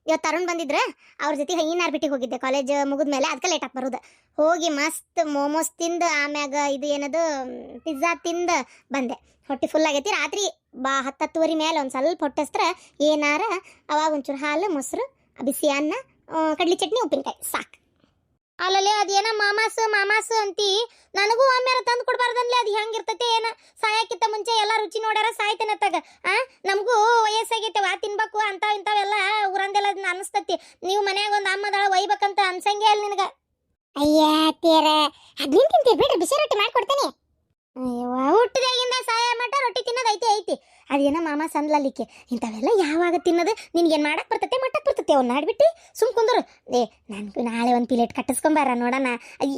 ಇವತ್ತು ತರುಣ್ ಬಂದಿದ್ರೆ ಅವ್ರ ಜೊತೆಗೆ ಹೈನಾರ್ ಬಿಟ್ಟಿಗೆ ಹೋಗಿದ್ದೆ ಕಾಲೇಜ್ ಮುಗಿದ್ಮೇಲೆ ಅದಕ್ಕೆ ಲೇಟ್ ಆಗಿ ಬರೋದು. ಹೋಗಿ ಮಸ್ತ್ ಮೋಮೋಸ್ ತಿಂದು ಆಮ್ಯಾಗ ಇದು ಏನದು ಪಿಜ್ಜಾ ತಿಂದು ಬಂದೆ. ಹೊಟ್ಟೆ ಫುಲ್ ಆಗೈತಿ. ರಾತ್ರಿ 10-10:30 ಮೇಲೆ ಒಂದು ಸ್ವಲ್ಪ ಹೊಟ್ಟೆಸ್ತ್ರ ಏನಾರ ಅವಾಗ ಒಂಚೂರು ಹಾಲು ಮೊಸರು ಬಿಸಿ ಅನ್ನ ಕಡ್ಲಿ ಚಟ್ನಿ ಉಪ್ಪಿನಕಾಯಿ ಸಾಕು. ಅಲ್ಲಲ್ಲಿ ಅದೇನ ಮಾಮಾಸು ಅಂತಿ ನನಗೂ ಒಮ್ಮೆ ತಂದು ಕೊಡ್ಬಾರ್ದನ್ಲಿ. ಅದು ಹೆಂಗಿರ್ತೈತೆ ಏನ ಸಾಯಕ್ಕಿಂತ ಮುಂಚೆ ಎಲ್ಲ ರುಚಿ ನೋಡ್ಯಾರ ಸಾಯ್ತೇನತ್ತಾಗ. ನಮಗೂ ವಯಸ್ಸಾಗೈತೆವ ತಿನ್ಬೇಕು ಅಂತ ಇಂಥವೆಲ್ಲ ಊರಂದೆಲ್ಲ ಅನಿಸ್ತತಿ. ನೀವು ಮನ್ಯಾಗ ಒಂದು ಅಮ್ಮದಳ ಒಯ್ಬೇಕಂತ ಅನ್ಸಂಗೆ ಅಲ್ಲ ನಿನಗ. ಅಯ್ಯ ತೀರ ಅದ್ಲಿಂದ ತಿಂತೀರಿ ಬಿಡ್ರಿ, ಬಿಸಿ ರೊಟ್ಟಿ ಮಾಡ್ಕೊಡ್ತೇನೆ. ಹುಟ್ಟಿದಾಗಿಂದ ಸಾಯ ಮಟ ರೊಟ್ಟಿ ತಿನ್ನೋದು ಐತಿ. ಅದೇನೋ ಮಾಮ ಸಂದ್ಲಲ್ಲಿಕ್ಕೆ ಇಂಥವೆಲ್ಲ ಯಾವಾಗ ತಿನ್ನೋದು ನಿನ್ಗೇನು ಮಾಡಕ್ಕೆ ಬರ್ತತೆ ಮಟ್ಟಕ್ಕೆ ಬರ್ತತೆ. ಅವ್ನು ನಾಡ್ಬಿಟ್ಟು ಸುಮ್ ಕುಂದ್ರು. ನನಗೂ ನಾಳೆ ಒಂದು ಪ್ಲೇಟ್ ಕಟ್ಟಿಸ್ಕೊಂಬಾರ ನೋಡೋಣ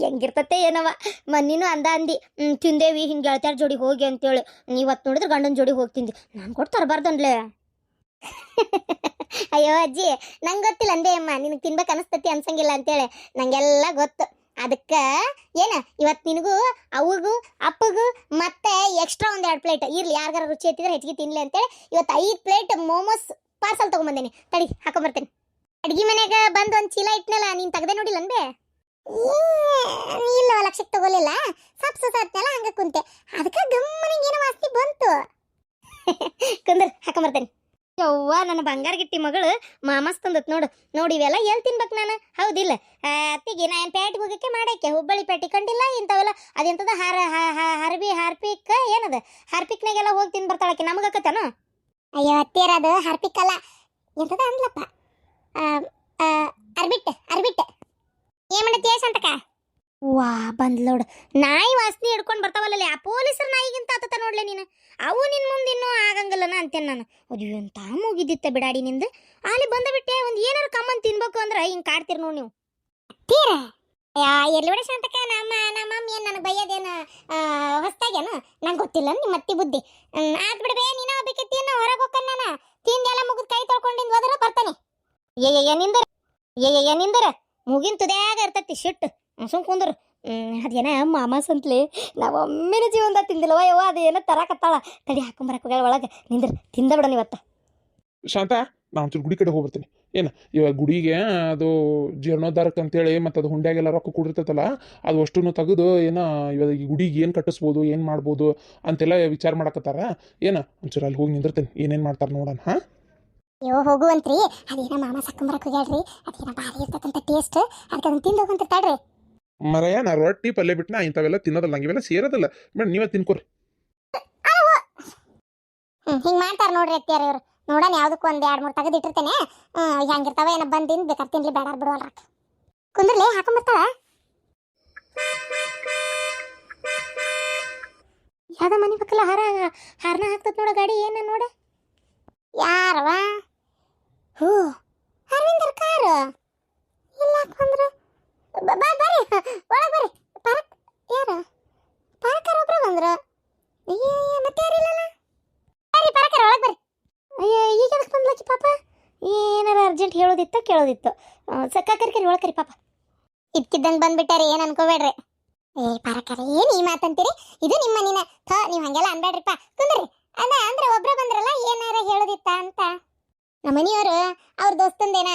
ಹೆಂಗಿರ್ತತೆ ಏನವ. ಮನ್ನಿನೂ ಅಂದಿ ತಿಂದೇವಿ ಹಿಂಗೆ ಗೆಳತ್ಯಾರ ಜೋಡಿ ಹೋಗಿ ಅಂತೇಳಿ. ಇವತ್ತು ನೋಡಿದ್ರೆ ಗಂಡನ ಜೋಡಿ ಹೋಗ್ತಿಂದಿ. ನಾನು ಕೊಟ್ಟು ತರಬಾರ್ದನ್ಲೇ. ಅಯ್ಯೋ ಅಜ್ಜಿ, ನಂಗೆ ಗೊತ್ತಿಲ್ಲ ಅಂದೇ ಅಮ್ಮ ನಿನಗೆ ತಿನ್ಬೇಕು ಅನಿಸ್ತತಿ ಅನ್ಸಂಗಿಲ್ಲ ಅಂತೇಳಿ. ನಂಗೆಲ್ಲ ಗೊತ್ತು. ಅದಕ್ಕೆ ಏನ ಇವತ್ತು ನಿನಗೂ ಅವಗೂ ಅಪ್ಪಗೂ ಮತ್ತೆ ಎಕ್ಸ್ಟ್ರಾ ಒಂದು 2 ಪ್ಲೇಟ್ ಇರ್ಲಿ. ಯಾರಿಗಾರ ರುಚಿ ಎತ್ತಿದ್ರೆ ಹೆಚ್ಚಿಗೆ ತಿನ್ಲಿ ಅಂತೇಳಿ ಇವತ್ತು 5 ಪ್ಲೇಟ್ ಮೋಮೋಸ್ ಪಾರ್ಸಲ್ ತೊಗೊಂಬಂದೇನಿ. ತಡಿ ಹಾಕೊಂಬರ್ತೇನೆ. ಅಡ್ಗೆ ಮನೆಯಾಗ ಬಂದು ಒಂದು ಚೀಲ ಇಟ್ನಲ್ಲ, ನೀನು ತೆಗ್ದೆ ನೋಡಿಲ್ಲ ಅನ್ಬೇ? ಇಲ್ಲ, ಲಕ್ಷಕ್ಕೆ ತಗೋಲಿಲ್ಲ. ಸತ್ನೆಲ್ಲ ಹಂಗೆ ಕುಂತೆ. ಅದಕ್ಕೆ ಗಮ್ಮನಿಗೆ ಏನೋ ವಾಸ್ತಿ ಬಂತು. ಕುಂದ್ರ ಹಾಕೊಂಬರ್ತೇನೆ. ಯವ್ವ ನನ್ನ ಬಂಗಾರ ಗಿಟ್ಟಿ ಮಗಳು ಮಾಮಸ್ ತಂದತ್ ನೋಡಿ ಇವೆಲ್ಲ ಎಲ್ಲಿ ತಿನ್ಬೇಕು ನಾನು? ಹೌದಿಲ್ಲ ಅತ್ತಿಗೆ ನಾ ಏನು ಪೇಟಿಗೆ ಹೋಗಕ್ಕೆ ಮಾಡಕ್ಕೆ ಹುಬ್ಬಳ್ಳಿ ಪೇಟೆ ಕಂಡಿಲ್ಲ ಇಂಥವೆಲ್ಲ. ಅದೆಂತದ ಹಾರ್ಪಿಕ್ ಏನದ ಹಾರ್ಪಿಕ್ನಾಗೆಲ್ಲ ಹೋಗಿ ತಿನ್ ಬರ್ತಾಳಕ್ಕೆ ನಮಗಕ್ಕತ್ತೇನು? ಅಯ್ಯೋ ಅತ್ತಿಯರ ಅದು ಹಾರ್ಪಿಕ್ ಅಲ್ಲ, ಎಂತದ ಅಂದ್ಲಪ್ಪ ಅರ್ಬಿಟ್ ಏನ್ ಮಾಡತ್ತೀಯ ಸಂತಕ? ವಾ ಬಂದ್ ನೋಡು, ನಾಯಿ ವಾಸನೆ ಹಿಡ್ಕೊಂಡು ಬರ್ತಾವಲ್ಲ. ಆ ಪೊಲೀಸರ ನಾಯಿಗಿಂತ ಆತತ ನೋಡ್ಲೆ ನೀನು. ಅವು ನಿನ್ ಮುಂದೆ ಇನ್ನೂ ಆಗಂಗಿಲ್ಲನ ಅಂತೇನೆ ನಾನು. ಅದು ಎಂತ ಮುಗಿದಿತ್ತ ಬಿಡಾಡಿ ನಿಂದು. ಅಲ್ಲಿ ಬಂದಬಿಟ್ಟೆ ಒಂದು ಏನಾರು ಕಮ್ಮನ್ ತಿನ್ಬೇಕು ಅಂದ್ರೆ ಹಿಂಗೆ ಕಾಡ್ತೀರಿ ನೋಡಿ ನೀವು. ಎಲ್ಲಿ ಶಾಂತಕ ನಮ್ಮ ಮಮ್ಮಿ ಏನು ನನಗೆ ಬೈಯೋದೇನು ಹೊಸ್ತಾಗೇನು? ನಂಗೆ ಗೊತ್ತಿಲ್ಲ ನಿಮ್ಮ ಅತ್ತಿ ಬುದ್ಧಿ. ಆತ್ ಬಿಡ್ಬೇ, ನೀನು ಬೇಕತ್ತೀನ ಹೊರಗೆ ಹೋಗ್ತಾನೆ. ನಾನು ತಿಂದೆಲ್ಲ ಮುಗಿದು ಕೈ ತೊಳ್ಕೊಂಡಿಂದ ಹೋದ್ರೆ ಬರ್ತಾನೆ. ನಿಂದರ ಮುಗಿನ ತುದ್ಯಾಗ ಇರ್ತೈತಿ ಶಿಟ್ಟು. ಸುಮ್ ಕುಂದ್ರು. ಅದೇನ ಮಾಮಾಸ್ ಅಂತಲೇ ನಾವು ಒಮ್ಮೆನ ಜೀವನದಾಗ ತಿಂದಿಲ್ಲವ ಯವ್ವ. ಅದೇನೋ ತರಾಕತ್ತಾಳ. ತಡಿ ಹಾಕೊಂಬರಕ್ಕೆ ಹೋಗ್ಯಾಳ ಒಳಗೆ. ನಿಂದ್ರ ತಿಂದ ಬಿಡೋಣ ಇವತ್ತ. ಶಾಂತ, ನಾ ಒಂಚೂರು ಗುಡಿ ಕಡೆ ಹೋಗ್ಬರ್ತೀನಿ. ಏನು ಇವಾಗ ಗುಡಿಗೆ ಅದು ಜೀರ್ಣೋದ್ಧಾರಕ್ಕೆ ಅಂತೇಳಿ ಮತ್ತು ಅದು ಹುಂಡ್ಯಾಗೆಲ್ಲ ರೊಕ್ಕ ಕೊಡಿರ್ತೈತಲ್ಲ, ಅದು ಅಷ್ಟನ್ನು ತೆಗೆದು ಏನೋ ಇವಾಗ ಈ ಗುಡಿಗೆ ಏನು ಕಟ್ಟಿಸ್ಬೋದು, ಏನು ಮಾಡ್ಬೋದು ಅಂತೆಲ್ಲ ವಿಚಾರ ಮಾಡಕತ್ತಾರ. ಏನು ಒಂಚೂರು ಅಲ್ಲಿ ಹೋಗಿ ನಿಂದಿರ್ತೇನೆ, ಏನೇನು ಮಾಡ್ತಾರೆ ನೋಡೋಣ. ಹಾಂ ಅಯ್ಯೋ ಹೋಗುವಂತ್ರಿ. ಅದೇನ ಮಾಮ ಸಾಕೊಂಬರಕ್ಕೆ ಹೋಗ್ಯಾಳ್ರಿ. ಅದೇನ ಭಾರಿ ಇರ್ತಕ್ಕಂಥ ಟೇಸ್ಟ್. ಅದಕ್ಕೆ ಅದನ್ನ ತಿಂದು ಹೋಗಂತಿರ್ತಾಳ್ರಿ. ಮರಯ್ಯ, ನಾ ರೊಟ್ಟಿ ಪಲ್ಯ ಬಿಟ್ಟು ನಾ ಇಂಥವೆಲ್ಲ ತಿನ್ನೋದಲ್ಲ, ನಂಗೆ ಇವೆಲ್ಲ ಸೇರೋದಲ್ಲ. ಮೇಡಮ್ ನೀವೇ ತಿನ್ಕೊರಿ. ಹಿಂಗೆ ಮಾಡ್ತಾರೆ ನೋಡ್ರಿ ಅತ್ತಿಯಾರ ಇವರು. ನೋಡೋಣ ಯಾವುದಕ್ಕೂ ಒಂದು 2-3 ತೆಗೆದಿಟ್ಟಿರ್ತೇನೆ. ಹೆಂಗಿರ್ತಾವ ಏನೋ ಬಂದಿನ ಬೇಕಾದ್ರೆ ತಿನ್ಲಿ, ಬೇಡ ಬಿಡುವಲ್ರ. ಕುಂದ್ರಲಿ ಹಾಕೊಂಬರ್ತಾಳ. ಯಾವ್ದ ಮನೆ ಪಕ್ಕಲ್ಲ ಹಾರನ ಹಾಕ್ತತ್ ನೋಡ ಗಾಡಿ. ಏನ ನೋಡ ಯಾರವ? ಹೋ ಅರವಿಂದರ್ ಕಾರು. ಇಲ್ಲ ಹಾಕೊಂಡ್ರು ಬರ್ರಿ ಒಳಗೆ ಬರ್ರಿ. ಪಾರ್ಕ್ ಯಾರು? ಪಾರ್ಕರ್ ಒಬ್ರು ಬಂದ್ರು. ಅಯ್ಯೋ ಮತ್ತೆ ಯಾರಿಲ್ಲಲ್ಲ. ಬರ್ರಿ ಪಾರ್ಕರ್ ಒಳಗೆ ಬರ್ರಿ. ಅಯ್ಯೋ ಈಗ ಅದಕ್ಕೆ ಬಂದ್ಲಕ್ಕಿ ಪಾಪ. ಏನಾರ ಅರ್ಜೆಂಟ್ ಕೇಳೋದಿತ್ತು. ಕರಿ ಒಳಗೆ ಕರಿ ಪಾಪ. ಇದ್ಕಿದ್ದಂಗೆ ಬಂದ್ಬಿಟ್ಟಾರೆ, ಏನು ಅನ್ಕೋಬೇಡ್ರಿ. ಪಾರ್ಕರ್ ಏನು ಈ ಮಾತಂತೀರಿ? ಇದು ನಿಮ್ಮ ಮನಿನ ನೀವು ಹಂಗೆಲ್ಲ ಅನ್ಬೇಡ್ರಿಪ್ಪ. ಕುಂದ್ರಿ. ಅಂದ್ರೆ ಒಬ್ರು ಬಂದ್ರಲ್ಲ, ಏನಾರ ಹೇಳೋದಿತ್ತ ಅಂತ. ನಮ್ಮ ಮನೆಯವರು ಅವ್ರ ದೋಸ್ತಂದೇನ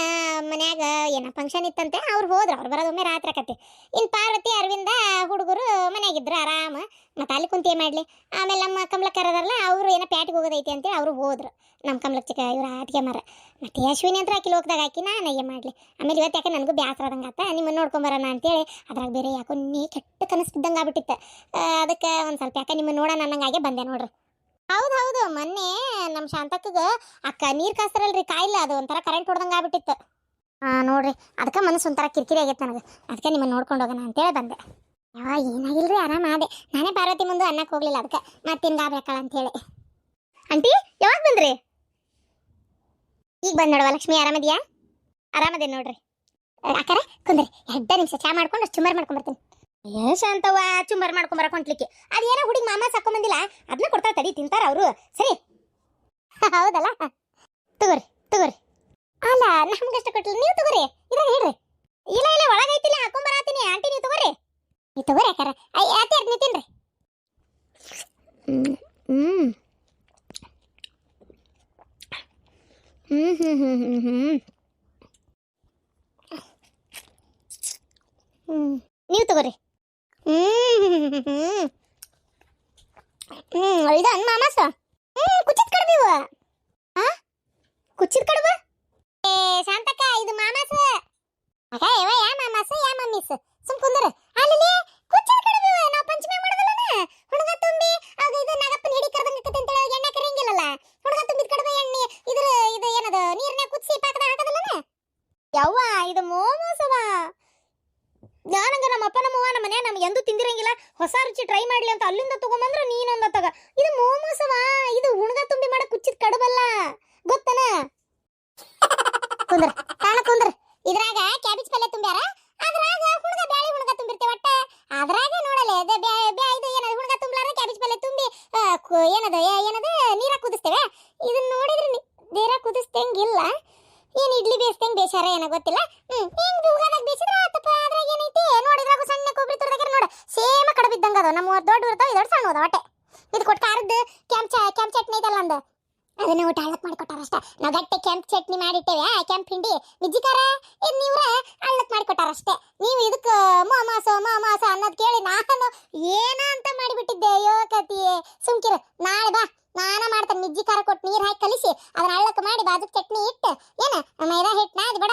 ಮನ್ಯಾಗ ಏನೋ ಫಂಕ್ಷನ್ ಇತ್ತಂತೆ. ಅವ್ರು ಹೋದ್ರು. ಅವ್ರು ಬರೋದೊಮ್ಮೆ ರಾತ್ರಿ ಆಕತಿ. ಇನ್ನು ಪಾರ್ವತಿ ಅರವಿಂದ ಹುಡುಗರು ಮನೆಯಾಗಿದ್ರು ಆರಾಮ. ಮತ್ತು ಅಲ್ಲಿ ಕುಂತೇ ಮಾಡಲಿ. ಆಮೇಲೆ ನಮ್ಮ ಕಮಲಕ್ಕರದಾರಲ್ಲ, ಅವರು ಏನೋ ಪ್ಯಾಟಿಗೆ ಹೋಗೋದೈತಿ ಅಂತೇಳಿ ಅವರು ಹೋದ್ರು. ನಮ್ಮ ಕಮಲಕ್ಕ ಚಿಕ್ಕ ಇವ್ರು ಆಟಿಗೆ ಮರ. ಮತ್ತು ಅಶ್ವಿನಿ ಅಂತ ಆಕಿ ಲೋಕದಾಗ ಹಾಕಿ ನಾನು ಅಯ್ಯ ಮಾಡಲಿ. ಆಮೇಲೆ ಇವತ್ತು ಯಾಕೆ ನನಗೂ ಬ್ಯಾಸರ ಆದಂಗೆ ಆತ, ನಿಮ್ಮನ್ನು ನೋಡ್ಕೊಂಬರೋಣ ಅಂತೇಳಿ. ಅದ್ರಾಗ ಬೇರೆ ಯಾಕೋ ನೀ ಕೆಟ್ಟ ಕನಸು ಬಿದ್ದಂಗೆ ಆಗ್ಬಿಟ್ಟಿತ್ತು. ಅದಕ್ಕೆ ಒಂದು ಸ್ವಲ್ಪ ಯಾಕೆ ನಿಮ್ಮನ್ನು ನೋಡೋಣ ಅನ್ನಂಗಾಗೆ ಬಂದೆ ನೋಡ್ರಿ. ಹೌದು ಮೊನ್ನೆ ನಮ್ಮ ಶಾಂತಕ್ಕಗೆ ಅಕ್ಕ ನೀರು ಕಾಸ್ತಾರಲ್ರಿ ಕಾಯಿಲ್ಲ, ಅದು ಒಂಥರ ಕರೆಂಟ್ ಹೊಡೆದಂಗೆ ಆಗ್ಬಿಟ್ಟಿತ್ತು. ನೋಡ್ರಿ ಅದಕ್ಕೆ ಮನಸ್ಸು ಒಂಥರ ಕಿರಿಕಿರಿ ಆಗೈತೆ ನನಗೆ. ಅದಕ್ಕೆ ನಿಮ್ಮನ್ನು ನೋಡ್ಕೊಂಡು ಹೋಗೋಣ ಅಂತೇಳಿ ಬಂದೆ. ಯಾವ ಏನಾಗಿಲ್ರಿ, ಆರಾಮ ಅದೇ. ನಾನೇ ಪಾರ್ವತಿ ಮುಂದೆ ಅನ್ನಕ್ಕೆ ಹೋಗ್ಲಿಲ್ಲ, ಅದಕ್ಕೆ ಮತ್ತಿಂದ ಆಗ್ಬೇಕಲ್ಲ ಅಂತೇಳಿ. ಆಂಟಿ ಯಾವಾಗ ಬಂದ್ರಿ? ಈಗ ಬಂದು ನೋಡುವ. ಲಕ್ಷ್ಮಿ ಆರಾಮದಿಯಾ? ಆರಾಮದೇ ನೋಡ್ರಿ. ಅಕ್ಕಾರ ಕುಂದ್ರಿ, 2 ನಿಮಿಷ ಚಾ ಮಾಡ್ಕೊಂಡು ಅಷ್ಟು ಚುಮ್ಮರ್ ಮಾಡ್ಕೊಂಬರ್ತೀನಿ. ಶಾಂತವ್ವ ಚುಮ್ಮರ್ ಮಾಡ್ಕೊಂಬರಕ್ಕೆ ಹೊಂಟ್ಲಿಕ್ಕೆ ಅದೇನೋ ಹುಡುಗಿ ಮಾಮ ಸಾಕೊಂಬಂದಿಲ್ಲ, ಅದನ್ನ ಕೊಡ್ತಾರ. ತಡಿ ತಿಂತಾರ ಅವರು. ಸರಿ ಹೌದಲ್ಲ, ತಗೋರಿ. ಅಲ್ಲ ನಮ್ಗಷ್ಟ ಕೊಟ್ಟಿಲ್ಲ, ನೀವು ತಗೋರಿ. ಇದ್ರಾಗ ಹೇಳ್ರಿ. ಇಲ್ಲ ಒಳಗೈತಿಲ್ಲ, ಹಾಕೊಂಬರತ್ತೀನಿ. ಆಂಟಿ ನೀವು ತಗೋರಿ ಅಕ್ಕಾರ. ಯಾಕೆ ನೀವು ತಿನ್ರಿ. ನೀವು ತಗೋರಿ. ಇದು ಅನ್ ಮಾಮಾಸ ಕುಚ್ಚಿದ ಕಡ್ಬಿವ ಕುಚ್ಚಿದ ಕಡ್ಬ ಏ ಶಾಂತಕ್ಕ ಇದು ಮಾಮಾಸ ಅಕ್ಕ ಯವ ಯಾ ಮಾಮಾಸ ಯಾ ಮಮ್ಮಿಸ್ ಸುಮ್ ಕುಂದ್ರ ಅಲ್ಲಿ ಕುಚ್ಚಿದ ಕಡ್ಬಿವ ನಾವು ಪಂಚಮಿ ಮಾಡೋದಲ್ಲನ ಹುಡುಗ ತುಂಬಿ ಆಗ ಇದು ನಾಗಪ್ಪನ ಹಿಡಿ ಕರ್ದಂಗ ಕತೆ ಅಂತ ಎಣ್ಣೆ ಕರಿಂಗಿಲ್ಲಲ್ಲ ಹುಡುಗ ತುಂಬಿದ ಕಡ್ಬ ಎಣ್ಣೆ ಇದು ಏನದು ನೀರ್ನ್ಯಾಗ ಕುದಿಸಿ ಪಾಕದ ಹಾಕದಲ್ಲನ ಯವ್ವ ಇದು ಮೋಮೋಸವ. ನಾನಂಗ ನಮ್ಮ ಅಪ್ಪ ನಮ್ಮವ್ವ ನಮ್ಮ ಮನ್ಯಾಗ ನಮ್ಗೆ ಎಂದೂ ತಿಂದಿರಂಗಿಲ್ಲ, ಹೊಸ ರುಚಿ ಟ್ರೈ ಮಾಡ್ಲಿ ಅಂತ ಅಲ್ಲಿಂದ ತಗೊಂಬಂದ್ರ ನೀನೊಂದ ತಗ. ಇದು ಮೋಮೋಸವ, ಇದು ಹುಣಗ ತುಂಬಿ ಮಾಡಕ್ ಕುಚ್ಚಿದ ಕಡಬಲ್ಲ ಗೊತ್ತನ. ಕುಂದ್ರ ಕಾಣ ಕುಂದ್ರ, ಇದ್ರಾಗ ಕ್ಯಾಬೇಜ್ ಪಲ್ಯ ತುಂಬ್ಯಾರ, ಅದ್ರಾಗ ಹುಣಗ ಬ್ಯಾಳಿ ಹುಣಗ ತುಂಬಿರ್ತೇವೆ ಒಟ್ಟ. ಅದ್ರಾಗ ನೋಡಲೆ ಇದು ಏನದ ಹುಣಗ ತುಂಬಲಾರ ಕ್ಯಾಬೇಜ್ ಪಲ್ಯ ತುಂಬಿ ಏನದ ನೀರ ಕುದಿಸ್ತೇವೆ. ಇದನ್ನ ನೋಡಿದ್ರೆ ನೀರ ಕುದಿಸ್ತಂಗಿಲ್ಲ, ಏನ್ ಇಡ್ಲಿ ಬೇಯಿಸ್ತಂಗ್ ಬೇಸಾರ ಏನೋ ಗೊತ್ತಿಲ್ಲ. ಹಿಂಗ್ ಉಗಾದಾಗ ಬೇಯಿಸಿದ್ರ ಆತಪ್ಪ. ಅದ್ರಾಗ ಏನೈತಿ ನೋಡಿದ್ರಾಗ ಸಣ್ಣ ಕೊಬ್ಬರಿ ತುರ್ದಾರ ನೋಡ, ಸೇಮ ಕಡಬಿದ್ದಂಗ ಅದ. ನಮ್ಮ ದೊಡ್ಡ ಇರ್ತಾವ, ಇದೊಡ್ ಸಣ್ಣ ಅದ ಹೊಟ್ಟೆ. ಇದು ಕೊಟ್ಟು ಖಾರದ್ದು ಕೆಂಪ್ ಚಟ್ನಿ ಐತಲ್ಲ ಅಂದ, ಅದನ್ನ ಊಟ ಹಳ್ಳಕ್ ಮಾಡಿಕೊಟ್ಟಾರ ಅಷ್ಟ. ನಾವು ಗಟ್ಟೆ ಕೆಂಪ್ ಚಟ್ನಿ ಮಾಡಿಟ್ಟೇವೆ, ಕೆಂಪ್ ಹಿಂಡಿ ಮಿಜ್ಜಿ ಖಾರ ಇದು ನೀವ್ರ ಹಳ್ಳಕ್ ಮಾಡಿಕೊಟ್ಟಾರ ಅಷ್ಟೇ. ನೀವು ಇದಕ್ಕ ಮಾಮಾಸ ಅನ್ನೋದು ಕೇಳಿ ನಾನು ಏನ ಅಂತ ಮಾಡಿಬಿಟ್ಟಿದ್ದೆ. ಅಯ್ಯೋ ಕತಿ ಸುಮ್ಕಿರು, ನಾಳೆ ಬಾ ನಾನ ಮಾಡ್ತೇನೆ. ಮಿಜ್ಜಿ ಖಾರ ಕೊಟ್ಟು ನೀರು ಹಾಕಿ ಕಲಿಸಿ ಅದನ್ನ ಹಳ್ಳಕ್ಕೆ ಮಾಡಿ ಬಾಜು ಚಟ್ನಿ ಇಟ್ಟು ಏನ ಮೈದಾ ಹಿಟ್ಟು ನಾದಿ ಬಡ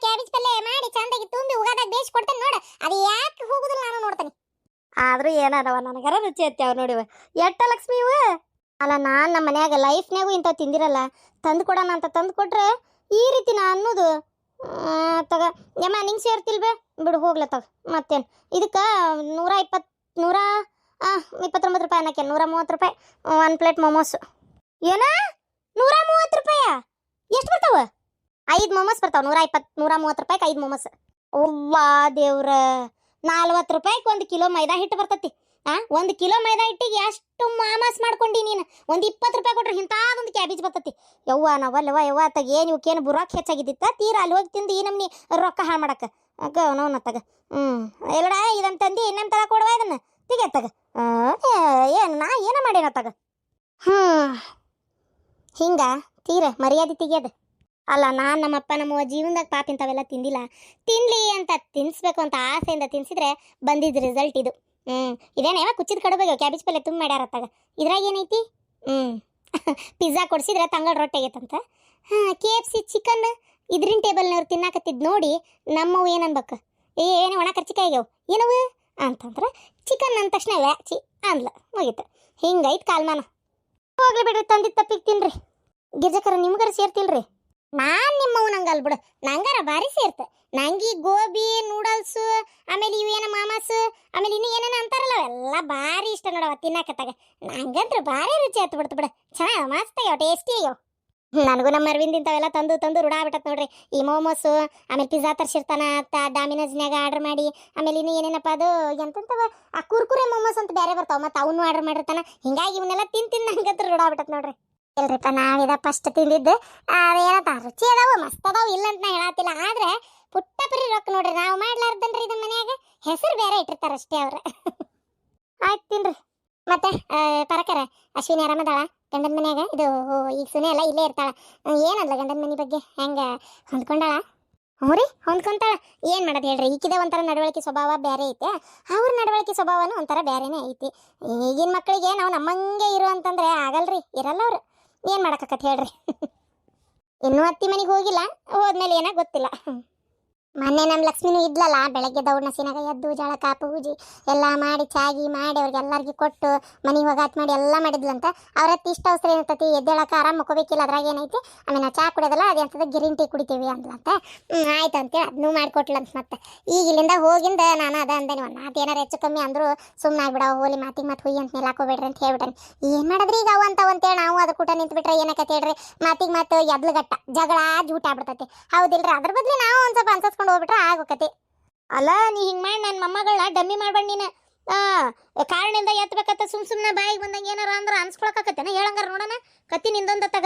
ಕ್ಯಾಬೇಜ್ ಪಲ್ಯ ಮಾಡಿ ಚಂದಾಗಿ ತುಂಬಿ ಉಗಾದಾಗ ಬೇಯಿಸಿ ಕೊಡ್ತೇನೆ ನೋಡ. ಅದು ಯಾಕೆ ಹೋಗುದಿಲ್ಲ ನಾನು ನೋಡ್ತೇನೆ. ಆದ್ರೂ ಏನದವ ನನಗರ ರುಚಿ ಹತ್ತಿ ಅವ್ರು ನೋಡಿವ ಎಟ್ಟ ಲಕ್ಷ್ಮಿ ಇವ. ಅಲ್ಲ ನಾನು ನಮ್ಮ ಮನ್ಯಾಗ ಲೈಫ್ನಾಗೂ ಇಂಥವು ತಿಂದಿರಲ್ಲ, ತಂದು ಕೊಡೋಣ ಅಂತ ತಂದು ಕೊಟ್ರೆ ಈ ರೀತಿ ನಾ ಅನ್ನೋದು. ತಗ ಯಮ್ಮ ನಿಂಗೆ ಸೇರ್ತಿಲ್ಬೇ ಬಿಡು ಹೋಗ್ಲ ತಗ. ಮತ್ತೇನು ಇದಕ್ಕೆ 129 ರೂಪಾಯಿ ಅನ್ನಕ್ಕೆ 130 ರೂಪಾಯಿ ಒಂದು ಪ್ಲೇಟ್ ಮೊಮೋಸ್. ಏನ 130 ರೂಪಾಯ? ಎಷ್ಟು ಬರ್ತಾವ? 5 ಮೊಮೋಸ್ ಬರ್ತಾವ. 130 ರೂಪಾಯಿಗೆ 5 ಮೊಮೋಸ್. ಅವ್ವಾ ದೇವ್ರ, 40 ರೂಪಾಯಿಗೆ 1 ಕಿಲೋ ಮೈದಾ ಹಿಟ್ಟು ಬರ್ತತಿ. 1 ಕಿಲೋ ಮೈದಾ ಹಿಟ್ಟಿಗೆ ಎಷ್ಟು ಮಾಮಾಸ್ ಮಾಡ್ಕೊಂಡಿ ನೀನು? 20 ರೂಪಾಯಿ ಕೊಟ್ರೆ ಇಂಥದೊಂದು ಕ್ಯಾಬೇಜ್ ಬರ್ತತಿ. ಯವ್ವ ನಾವಲ್ಲವ ಯವ್ವ ತಗ, ಏನು ಇವಕ್ಕೇನು ಬುರಾಕ್ ಹೆಚ್ಚಾಗಿದ್ದಿತ್ತ ತೀರಾ ಅಲ್ಲಿ ಹೋಗಿ ತಿಂದು ಈ ನಮ್ನಿ ರೊಕ್ಕ ಹಾಳು ಮಾಡಕ್ಕೆ ಅಕ್ಕ ನೋನ ತಗ. ಎಲ್ಲಡ ಇದನ್ನ ತಂದು ಇನ್ನೇನು ತಗ ಕೊಡುವ, ಇದನ್ನ ತೆಗೆ ತಗ. ಏನು ನಾ ಏನ ಮಾಡೇನ ತಗ. ಹಿಂಗ ತೀರ ಮರ್ಯಾದೆ ತೆಗಿಯೋದು ಅಲ್ಲ. ನಾನು ನಮ್ಮಪ್ಪ ನಮ್ಮವ್ವ ಜೀವನದಾಗ ಪಾಪ ಇಂಥವೆಲ್ಲ ತಿಂದಿಲ್ಲ. ತಿನ್ಲಿ ಅಂತ ತಿನ್ನಿಸ್ಬೇಕು ಅಂತ ಆಸೆಯಿಂದ ತಿನ್ಸಿದ್ರೆ ಬಂದಿದ್ದ ರಿಸಲ್ಟ್ ಇದು. ಇದೇನೇವ ಕುಚ್ಚಿದ ಕಡುಬಾಗ ಕ್ಯಾಬೇಜ್ ಪಲ್ಯ ತುಂಬ ಮಾಡ್ಯಾರತ್ತಾಗ. ಇದ್ರಾಗ ಏನೈತಿ? ಪಿಜ್ಜಾ ಕೊಡಿಸಿದ್ರೆ ತಂಗಳ ರೊಟ್ಟೆ ಆಗೈತಂತ. KFC ಚಿಕನ್ ಇದ್ರಿನ ಟೇಬಲ್ನವ್ರು ತಿನ್ನಾಕತ್ತಿದ್ ನೋಡಿ ನಮ್ಮವು ಏನನ್ಬೇಕು, ಏನು ಒಣ ಕರ್ಚಿಕಾಯಿ ಆಗ್ಯಾವ ಏನವು ಅಂತಂದ್ರೆ ಚಿಕನ್ ಅಂದ ತಕ್ಷಣ ವ್ಯಾಚಿ ಅಂದ್ಲ, ಮುಗೀತು. ಹಿಂಗೈತ್ ಕಾಲ್ಮಾನ. ಹೋಗ್ಲಿ ಬಿಡ್ರಿ, ತಂದಿದ್ದು ತಪ್ಪಿಗೆ ತಿನ್ರಿ. ಗಿರ್ಜಕರ ನಿಮ್ಗಾರ ಸೇರ್ತಿಲ್ರಿ? ನಾನು ನಿಮ್ಮವು ನಂಗಲ್ ಬಿಡು, ನಂಗಾರ ಭಾರಿ ಸೇರ್ತೆ. ನಂಗೆ ಗೋಬಿ ನೂಡಲ್ಸು ಆಮೇಲೆ ಇವೇನ ಮಾಮಾಸ್ ಆಮೇಲೆ ಇನ್ನೂ ಏನೇನ ಅಂತಾರಲ್ಲ ಅವೆಲ್ಲ ಭಾರಿ ಇಷ್ಟ ನೋಡವ ತಿನ್ನಾಕತ್ತಾಗ. ನಂಗಂದ್ರೆ ಭಾರಿ ರುಚಿ ಆಯ್ತು ಬಿಡ್ತು ಬಿಡು. ಚೆನ್ನಾಗಿ ಮಸ್ತ್ ಆಗ್ಯಾವ, ಟೇಸ್ಟಿ ಆಗ್ಯಾವ. ನನಗೂ ನಮ್ಮ ಅರವಿಂದ್ ಇಂಥವೆಲ್ಲ ತಂದು ರೂಢ ಆಗ್ಬಿಟ್ಟತ್ ನೋಡ್ರಿ. ಈ ಮೋಮೋಸು ಆಮೇಲೆ ಪಿಜ್ಜಾ ತರ್ಸಿರ್ತಾನ ಡಾಮಿನೋಸ್ನ್ಯಾಗ ಆರ್ಡರ್ ಮಾಡಿ. ಆಮೇಲೆ ಇನ್ನೂ ಏನೇನಪ್ಪ ಅದು ಎಂತಂತವ ಆ ಕುರ್ಕುರೆ ಮೋಮೋಸ್ ಅಂತ ಬೇರೆ ಬರ್ತಾವ, ಮತ್ತು ಅವನು ಆರ್ಡರ್ ಮಾಡಿರ್ತಾನ. ಹಿಂಗಾಗಿ ಇವನ್ನೆಲ್ಲ ತಿಂದು ನಂಗಂತ್ರ ರೂಢ ಆಗ್ಬಿಟ್ಟತ್ ನೋಡ್ರಿ. ಇಲ್ರಿಪ್ಪ, ನಾವಿದ ಫಸ್ಟ್ ತಿಂದಿದ್ದು ಏನಂತ ರುಚಿ ಅದಾವು, ಮಸ್ತ್ ಅದಾವು, ಇಲ್ಲ ಅಂತ ನಾ ಹೇಳತ್ತಿಲ್ಲ. ಆದ್ರೆ ಪುಟ್ಟ ಪರಿ ರೊಕ್ಕ ನೋಡ್ರಿ, ನಾವು ಮಾಡ್ಲಾರ್ದನ್ರಿ ಇದನ್ನ ಮನ್ಯಾಗ ಹೆಸರು ಬೇರೆ ಇಟ್ಟಿರ್ತಾರ ಅಷ್ಟೇ ಅವ್ರ. ಆಯ್ತು ತಿನ್ರಿ. ಮತ್ತೆ ಪರಕರ ಅಶ್ವಿನಿ ಆರಾಮದಾಳ ಗಂಡನ ಮನ್ಯಾಗ? ಇದು ಈಗ ಸುನೆ ಎಲ್ಲ ಇಲ್ಲೇ ಇರ್ತಾಳ. ಏನಲ್ಲ ಗಂಡನ ಮನೆ ಬಗ್ಗೆ ಹೆಂಗ ಹೊಂದ್ಕೊಂಡಾಳ? ಹ್ಞೂ ರೀ, ಹೊಂದ್ಕೊಂತಾಳ. ಏನು ಮಾಡೋದು ಹೇಳ್ರಿ, ಈಕಿದೆ ಒಂಥರ ನಡವಳಿಕೆ ಸ್ವಭಾವ ಬೇರೆ ಐತೆ, ಅವ್ರ ನಡವಳಿಕೆ ಸ್ವಭಾವನೂ ಒಂಥರ ಬೇರೆನೇ ಐತಿ. ಈಗಿನ ಮಕ್ಕಳಿಗೆ ನಾವು ನಮ್ಮಂಗೆ ಇರು ಅಂತಂದ್ರೆ ಆಗಲ್ರಿ, ಇರಲ್ಲ ಅವ್ರು. ಏನು ಮಾಡೋಕ್ಕತ್ ಹೇಳ್ರಿ. ಇನ್ನೂ ಅತ್ತಿ ಮನೆಗೆ ಹೋಗಿಲ್ಲ, ಹೋದ್ಮೇಲೆ ಏನೋ ಗೊತ್ತಿಲ್ಲ. ಮೊನ್ನೆ ನಮ್ಮ ಲಕ್ಷ್ಮಿನೂ ಇದ್ಲಲ್ಲ, ಬೆಳಗ್ಗೆ ದೌಡ್ನಸಿನಾಗ ಎದ್ದು ಜಳಕ ಪೂಜೆ ಎಲ್ಲ ಮಾಡಿ ಚಾಗಿ ಮಾಡಿ ಅವ್ರಿಗೆಲ್ಲರಿಗೂ ಕೊಟ್ಟು ಮನೆಗೆ ಹೋಗಾತ್ ಮಾಡಿ ಎಲ್ಲ ಮಾಡಿದ್ಲಂತ. ಅವ್ರ ಇಷ್ಟ ಅವಸರ ಏನಂತತಿ, ಎದ್ದೇಳಕ್ಕೆ ಆರಾಮ್ ಮುಕ್ಕೋಬೇಕಿಲ್ಲ, ಅದ್ರಾಗ ಏನೈತಿ. ಆಮೇಲೆ ನಾವು ಚಾ ಕುಡಿಯೋದಲ್ಲ ಅದೇಂತದ ಗ್ರೀನ್ ಟೀ ಕುಡಿತೀವಿ ಅಂದ್ಲಂತ. ಆಯ್ತು ಅಂತೇಳಿ ಅದನ್ನೂ ಮಾಡಿಕೊಟ್ಲಂತ. ಮತ್ತೆ ಈಗ ಇಲ್ಲಿಂದ ಹೋಗಿಂದ ನಾನು ಅದ ಅಂದೇನಿ, ಒಂದು ಮಾತು ಏನಾರು ಹೆಚ್ಚು ಕಮ್ಮಿ ಅಂದ್ರು ಸುಮ್ಮನೆ ಆಗ್ಬಿಡವ, ಹೋಲಿ ಮಾತಿಗೆ ಮತ್ತೆ ಹುಯ್ಯಿ ಅಂತ ಮೇಲಾಕೋಬೇಡ್ರಿ ಅಂತ ಹೇಳ್ಬಿಟ್ಟೆ. ಏನು ಮಾಡಿದ್ರಿ ಈಗ ಅಂತೇಳಿ ನಾವು ಅದು ಕೂಟ ನಿಂತ್ಬಿಟ್ರೆ ಏನಕತ್ತೆ ಹೇಳ್ರಿ, ಮಾತಿಗೆ ಮಾತು ಎದ್ಲುಗಟ್ಟ ಜಗಳ ಜೂಟ ಆಗ್ಬಿಡ್ತೈತಿ. ಹೌದಿಲ್ರಿ? ಅದ್ರ ಬದ್ಲಿ ನಾವು ಒಂದು ಸ್ವಲ್ಪ ಅನ್ಸಸ್ಕೊಂಡು ಹೋಗ್ಬಿಟ್ರೆ ಆಗೋಕತಿ. ಅಲ್ಲ ನೀ ಹಿಂಗೆ ಮಾಡಿ ನನ್ನ ಮೊಮ್ಮಗಳನ್ನ ಡಮ್ಮಿ ಮಾಡ್ಬೇಡ ನೀನು. ಕಾರಣದಿಂದ ಎತ್ತಬೇಕತ್ತ ಸುಮ್ಮನೆ ಬಾಯಿಗೆ ಬಂದಂಗೆ ಏನಾರ ಅಂದ್ರೆ ಅನ್ಸ್ಕೊಳಕತ್ತೇನ ಹೇಳಂಗಾರ ನೋಡೋಣ. ಕತ್ತಿ ನಿಂದೊಂದ ತಗ.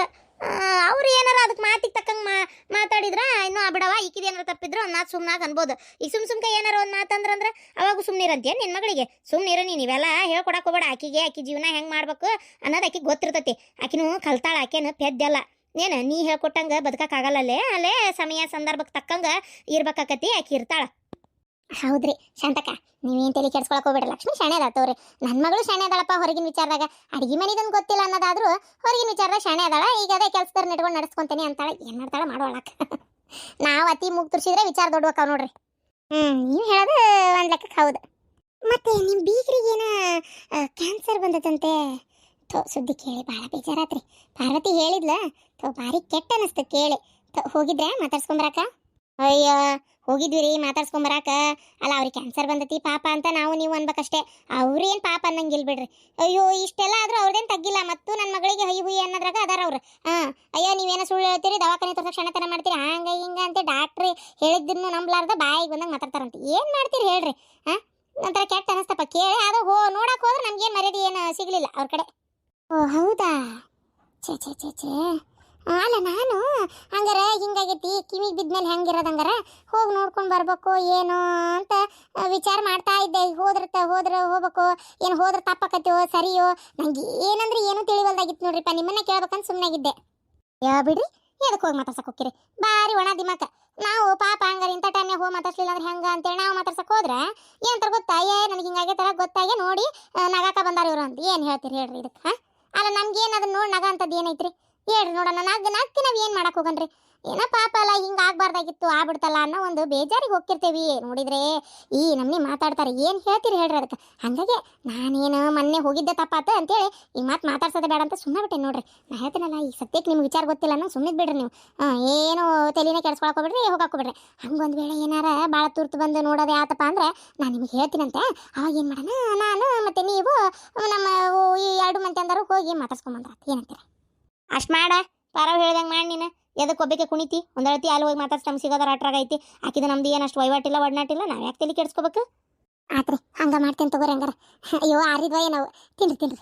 ಅವ್ರು ಏನಾರ ಅದಕ್ಕೆ ಮಾತಿಗೆ ತಕ್ಕಂಗೆ ಮಾತಾಡಿದ್ರೆ ಇನ್ನೂ ಬಿಡವ, ಈಕಿದ ಏನಾರ ತಪ್ಪಿದ್ರೆ ಒಂದು ಮಾತು ಸುಮ್ಮನಾಗ ಅನ್ಬೋದು. ಈಗ ಸುಮ್ಕೆ ಏನಾರ ಒಂದು ಮಾತಂದ್ರೆ ಅವಾಗ ಸುಮ್ಮನಿರಂತೀಯ ನಿನ್ನ ಮಗಳಿಗೆ? ಸುಮ್ಮನಿರು ನೀನು, ಇವೆಲ್ಲ ಹೇಳ್ಕೊಡಕ್ಕೆ ಹೋಗ್ಬೇಡ. ಆಕಿ ಜೀವನ ಹೆಂಗೆ ಮಾಡ್ಬೇಕು ಅನ್ನೋದು ಆಕಿಗೆ ಗೊತ್ತಿರ್ತೈತಿ. ಆಕಿನೂ ಕಲ್ತಾಳ, ಆಕೇನು ಪೆದ್ದಲ್ಲ. ಏನು ನೀ ಹೇಳ್ಕೊಟ್ಟಂಗೆ ಬದುಕಕ್ಕಾಗಲ್ಲೇ, ಅಲ್ಲೇ ಸಮಯ ಸಂದರ್ಭಕ್ಕೆ ತಕ್ಕಂಗೆ ಇರ್ಬೇಕಾಕತಿ, ಆಕಿ ಇರ್ತಾಳ. ಹೌದ್ರಿ ಶಾಂತಕ್ಕ, ನೀವೇನು ತಲೆ ಕೆಡ್ಸ್ಕೊಳಕ್ ಹೋಗ್ಬೇಡ್ರಿ. ಲಕ್ಷ್ಮಿ ಶಾಣೆ ಅದಾಳ್ತವ್ರಿ. ನನ್ನ ಮಗಳು ಶಾಣೆ ಅದಾಳಪ್ಪ. ಹೊರಗಿನ ವಿಚಾರದಾಗ ಅಡಿಗೆ ಮನೆದೊಂದು ಗೊತ್ತಿಲ್ಲ ಅನ್ನೋದಾದ್ರೂ ಹೊರಗಿನ ವಿಚಾರದಾಗ ಶಾಣೆ ಅದಾಳ. ಈಗ ಅದೇ ಕೆಲಸದವ್ರು ನೆಟ್ಕೊಂಡು ನಡೆಸ್ಕೊಂತೇನೆ ಅಂತಾಳೆ. ಏನು ಮಾಡ್ತಾಳೆ ಮಾಡೋಳಕ್ಕ. ನಾವು ಅತಿ ಮೂಗ್ ತುರ್ಸಿದ್ರೆ ವಿಚಾರ ದೊಡ್ಡವಕ್ಕಾವ ನೋಡ್ರಿ. ನೀವು ಹೇಳೋದು ಒಂದು ಲೆಕ್ಕಕ್ಕೆ ಹೌದು. ಮತ್ತೆ ನಿಮ್ಮ ಬೀಗ್ರಿಗೇನ ಕ್ಯಾನ್ಸರ್ ಬಂದದಂತೆ. ಸುದ್ದಿ ಕೇಳಿ ಭಾಳ ಬೇಜಾರಾತ್ರಿ. ಪಾರ್ವತಿ ಹೇಳಿದ್ಲ, ಭಾರಿ ಕೆಟ್ಟ ಅನಿಸ್ತು ಕೇಳಿ. ಹೋಗಿದ್ರೆ ಮಾತಾಡ್ಸ್ಕೊಂಬರಾಕ? ಅಯ್ಯ ಹೋಗಿದ್ವಿ ರೀ ಮಾತಾಡ್ಸ್ಕೊಂಬರಾಕ. ಅಲ್ಲ ಅವ್ರಿಗೆ ಕ್ಯಾನ್ಸರ್ ಬಂದತಿ ಪಾಪ ಅಂತ ನಾವು ನೀವು ಅನ್ಬೇಕಷ್ಟೇ. ಅವ್ರೇನು ಪಾಪ ಅನ್ನಂಗಿಲ್ಲ ಬಿಡ್ರಿ. ಅಯ್ಯೋ ಇಷ್ಟೆಲ್ಲ ಆದ್ರೂ ಅವ್ರದೇನು ತಗ್ಗಿಲ್ಲ. ಮತ್ತು ನನ್ನ ಮಗಳಿಗೆ ಹೈ ಹುಯಿ ಅನ್ನೋದ್ರಾಗ ಅದಾರ ಅವ್ರು. ಅಯ್ಯೋ ನೀವೇನೋ ಸುಳ್ಳು ಹೇಳ್ತೀರಿ, ದವಾಖಾನೆ ತೋರ್ಸಕ್ಕೆ ಕ್ಷಣತನ ಮಾಡ್ತೀರಿ, ಹಂಗ ಹಿಂಗ ಅಂತ ಡಾಕ್ಟ್ರಿ ಹೇಳಿದ್ದನ್ನು ನಂಬ್ಲಾರ್ದ ಬಾಯಿಗೆ ಬಂದಂಗೆ ಮಾತಾಡ್ತಾರಂತ. ಏನು ಮಾಡ್ತೀರಿ ಹೇಳ್ರಿ? ಒಂಥರ ಕೆಟ್ಟ ಅನಿಸ್ತಪ್ಪ ಕೇಳಿ. ಅದು ನೋಡಕ್ಕೆ ಹೋದ್ರೆ ನಮ್ಗೇನು ಮರ್ಯಾದೆ ಏನು ಸಿಗಲಿಲ್ಲ ಅವ್ರ ಕಡೆ. ಓ ಹೌದಾ? ಛೇ ಛೇ ಛೇ ಛೇ. ಅಲ್ಲ ನಾನು ಹಂಗಾರೆ ಹಿಂಗಾಗೈತಿ ಕಿವಿಗೆ ಬಿದ್ಮೇಲೆ ಹೆಂಗಿರೋದು, ಹಂಗಾರೆ ಹೋಗಿ ನೋಡ್ಕೊಂಡು ಬರ್ಬೇಕು ಏನು ಅಂತ ವಿಚಾರ ಮಾಡ್ತಾ ಇದ್ದೆ. ಹೋದ್ರೆ ಹೋಗ್ಬೇಕು, ಏನು ಹೋದ್ರೆ ತಪ್ಪಕತ್ತೋ ಸರಿಯೋ ನಂಗೆ ಏನಂದ್ರೆ ಏನೂ ತಿಳಿವಲ್ದಾಗಿತ್ತು ನೋಡ್ರಿಪ್ಪ. ನಿಮ್ಮನ್ನ ಕೇಳ್ಬೇಕಂತ ಸುಮ್ಮನಾಗಿದ್ದೆ. ಯಾ ಬಿಡ್ರಿ, ಎದಕ್ಕೆ ಹೋಗಿ ಮಾತಾಡ್ಸಕ್ಕೆ ಹೋಗ್ತೀರಿ? ಭಾರಿ ಒಣ ದಿಮಾಕ. ನಾವು ಪಾಪ ಹಂಗಾರೆ ಇಂಥ ಟೈಮ್ನಾಗ ಹೋಗಿ ಮಾತಾಡ್ಸ್ಲಿಲ್ಲ ಅಂದ್ರೆ ಹೆಂಗೆ ಅಂತೇಳಿ ನಾವು ಮಾತಾಡ್ಸಕ್ಕೆ ಹೋದ್ರೆ ಏನಂತಾರೆ ಗೊತ್ತಾ? ನನಗೆ ಹಿಂಗಾಗೈತರ ಗೊತ್ತಾಗೆ ನೋಡಿ ನಗಾಕ ಬಂದಾರ ಇವರು ಅಂತ. ಏನು ಹೇಳ್ತೀರಿ ಹೇಳ್ರಿ ಇದಕ್ಕೆ? ಅಲ್ಲ ನಮ್ಗೇನು ಅದನ್ನ ನೋಡಿ ನಗ ಅಂತದ್ದು ಏನೈತ್ರಿ ಹೇಳ್ರಿ ನೋಡೋಣ. ನಗ್ಗಿ ನಾವು ಏನು ಮಾಡಕ್ಕೆ ಹೋಗನ್ರಿ? ಏನೋ ಪಾಪ ಅಲ್ಲ, ಹಿಂಗೆ ಆಗ್ಬಾರ್ದಾಗಿತ್ತು ಆಗ್ಬಿಡ್ತಲ್ಲ ಅನ್ನೋ ಒಂದು ಬೇಜಾರಿಗೆ ಹೋಗ್ತಿರ್ತೇವಿ. ನೋಡಿದ್ರೆ ಈ ನಮ್ಮನೆ ಮಾತಾಡ್ತಾರೆ. ಏನು ಹೇಳ್ತೀರಿ ಹೇಳ್ರಿ ಅದಕ್ಕೆ? ಹಾಗಾಗಿ ನಾನೇನು ಮೊನ್ನೆ ಹೋಗಿದ್ದೆ ತಪ್ಪಾತ ಅಂತೇಳಿ ಈ ಮಾತಾಡ್ಸೋದೇ ಬೇಡ ಅಂತ ಸುಮ್ಮನೆ ಬಿಟ್ಟೆ ನೋಡ್ರಿ. ನಾ ಹೇಳ್ತೀನಲ್ಲ, ಈ ಸದ್ಯಕ್ಕೆ ನಿಮ್ಗೆ ವಿಚಾರ ಗೊತ್ತಿಲ್ಲ ಅನ್ನೋ ಸುಮ್ಮನೆ ಬಿಡ್ರಿ ನೀವು. ಏನು ತಲೆನೇ ಕೆಡ್ಸ್ಕೊಳಕ್ ಹೋಗ್ಬಿಡ್ರಿ, ಹೋಗಾಕೋಬಿಡ್ರಿ. ಹಂಗೊಂದು ವೇಳೆ ಏನಾರ ಭಾಳ ತುರ್ತು ಬಂದು ನೋಡೋದೇ ಆತಪ್ಪ ಅಂದ್ರೆ ನಾನು ನಿಮಗೆ ಹೇಳ್ತೀನಂತೆ. ಅವಾಗ ಏನು ಮಾಡೋಣ, ನಾನು ಮತ್ತು ನೀವು ನಮ್ಮ ಈ 2 ಮಂದಿ ಅಂದರು ಹೋಗಿ ಮಾತಾಡ್ಸ್ಕೊಂಬಂದ್ರ ಏನಂತೀರ? ಅಷ್ಟು ಮಾಡ ಪರವ್ ಹೇಳ್ದಂಗೆ ಮಾಡಿ. ನೀನು ಎದಕ್ಕೆ ಒಬ್ಬಕ್ಕೆ ಕುಣಿತಿ? ಒಂದಳತಿ ಅಲ್ಲಿ ಹೋಗಿ ಮಾತಾಡ್ಸಿ ನಮ್ಗೆ ಸಿಗೋದಾರ ಅಟ್ರಾಗೈತಿ. ಆಕಿದ ನಮ್ದು ಏನಷ್ಟು ವಹಿವಾಟಿಲ್ಲ ಒಡನಾಟಿಲ್ಲ, ನಾವು ಯಾಕೆ ತಲೆ ಕೆಡ್ಸ್ಕೋಬೇಕು? ಆತ್ರಿ, ಹಂಗೆ ಮಾಡ್ತೇನೆ ತಗೋರಿ. ಹಂಗಾರ ಅಯ್ಯೋ ಆರಿದ್ವ ನಾವು ತಿನ್ರಿ.